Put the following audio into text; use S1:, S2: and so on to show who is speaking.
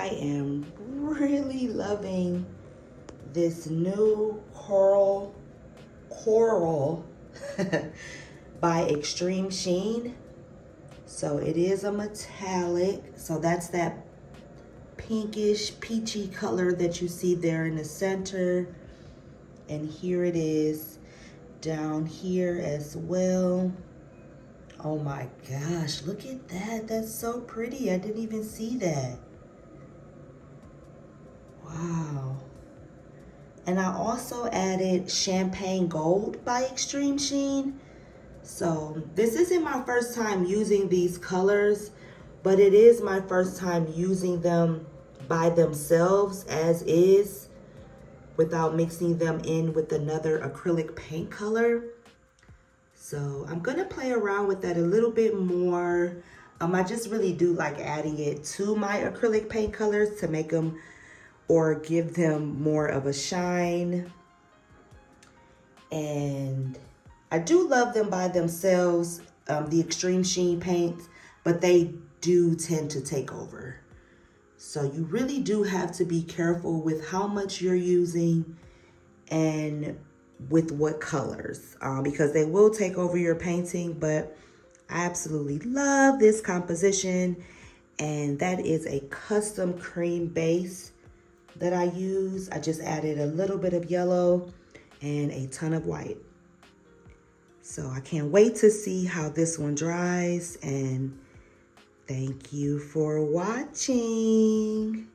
S1: I am really loving this new coral by Extreme Sheen. So it is a metallic. So that's that pinkish peachy color that you see there in the center. And here it is down here as well. Oh my gosh, look at that. That's so pretty. I didn't even see that. Wow. And I also added Champagne Gold by Extreme Sheen. So this isn't my first time using these colors, but it is my first time using them by themselves as is without mixing them in with another acrylic paint color. So I'm gonna play around with that a little bit more. I just really do like adding it to my acrylic paint colors to make them or give them more of a shine. And I do love them by themselves, the Extreme Sheen paints, but they do tend to take over. So you really do have to be careful with how much you're using and with what colors, because they will take over your painting. But I absolutely love this composition, and that is a custom cream base that I use. I just added a little bit of yellow and a ton of white. So I can't wait to see how this one dries, and thank you for watching.